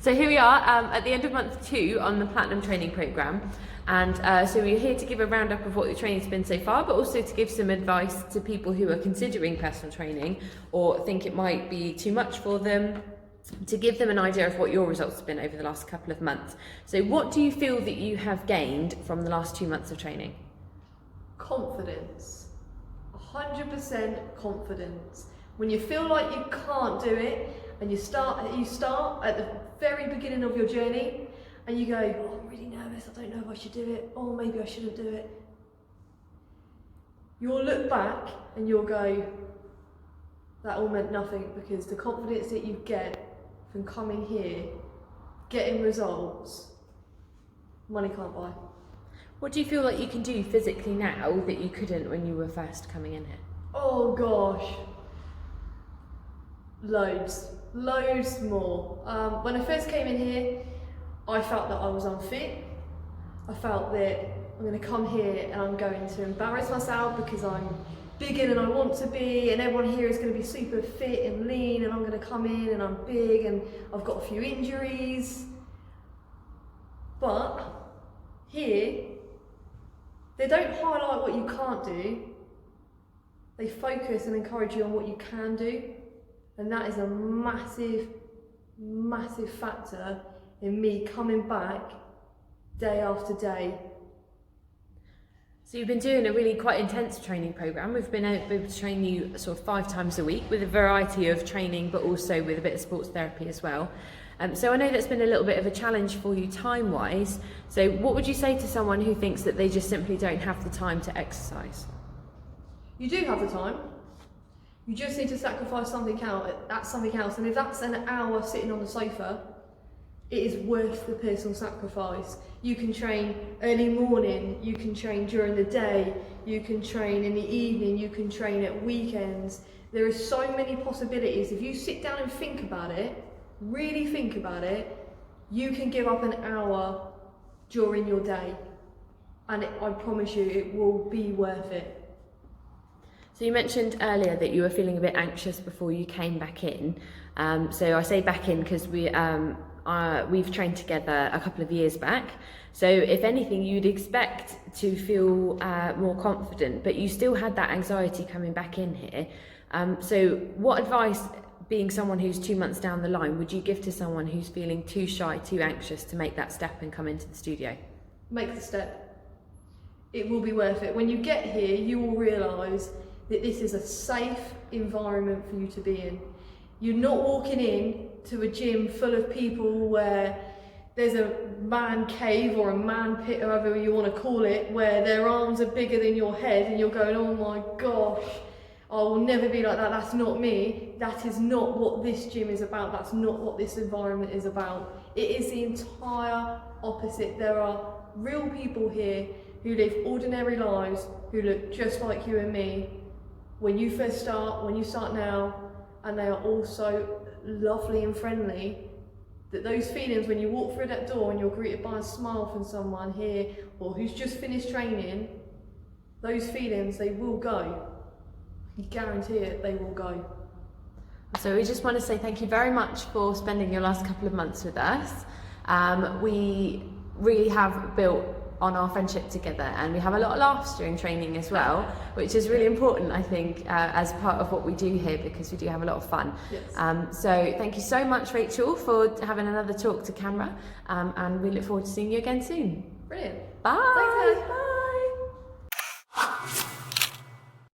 So here we are at the end of month 2 on the Platinum Training Programme, and so we're here to give a roundup of what the training's been so far, but also to give some advice to people who are considering personal training or think it might be too much for them, to give them an idea of what your results have been over the last couple of months. So what do you feel that you have gained from the last 2 months of training? Confidence. 100% confidence. When you feel like you can't do it, and you start at the very beginning of your journey, and you go, oh, I'm really nervous, I don't know if I should do it, or maybe I shouldn't do it. You'll look back and you'll go, that all meant nothing, because the confidence that you get from coming here, getting results, money can't buy. What do you feel like you can do physically now that you couldn't when you were first coming in here? Oh gosh, loads more. When I first came in here, I felt that I was unfit. I felt that I'm going to come here and I'm going to embarrass myself because I'm bigger than I want to be, and everyone here is going to be super fit and lean, and I'm going to come in and I'm big and I've got a few injuries. But here, they don't highlight what you can't do. They focus and encourage you on what you can do. And that is a massive, massive factor in me coming back day after day. So you've been doing a really quite intense training programme. We've been able to train you sort of 5 times a week with a variety of training, but also with a bit of sports therapy as well. So I know that's been a little bit of a challenge for you time-wise. So what would you say to someone who thinks that they just simply don't have the time to exercise? You do have the time. You just need to sacrifice something out. That's something else. And if that's an hour sitting on the sofa, it is worth the personal sacrifice. You can train early morning, you can train during the day, you can train in the evening, you can train at weekends. There are so many possibilities. If you sit down and think about it, really think about it, you can give up an hour during your day. And I promise you, it will be worth it. So you mentioned earlier that you were feeling a bit anxious before you came back in. So I say back in because we've trained together a couple of years back. So if anything, you'd expect to feel more confident, but you still had that anxiety coming back in here. So what advice, being someone who's 2 months down the line, would you give to someone who's feeling too shy, too anxious to make that step and come into the studio? Make the step. It will be worth it. When you get here, you will realise that this is a safe environment for you to be in. You're not walking in to a gym full of people where there's a man cave or a man pit, however you want to call it, where their arms are bigger than your head and you're going, oh my gosh, I will never be like that, that's not me. That is not what this gym is about, that's not what this environment is about. It is the entire opposite. There are real people here who live ordinary lives, who look just like you and me. When you first start, when you start now, and they are all so lovely and friendly, that those feelings when you walk through that door and you're greeted by a smile from someone here or who's just finished training, those feelings, they will go. I guarantee it, they will go. So we just want to say thank you very much for spending your last couple of months with us. We really have built on our friendship together, and we have a lot of laughs during training as well, which is really important, I think, as part of what we do here, because we do have a lot of fun. Yes. So thank you so much, Rachel, for having another talk to camera, and we look forward to seeing you again soon. Brilliant. Bye. Thanks, guys. Bye.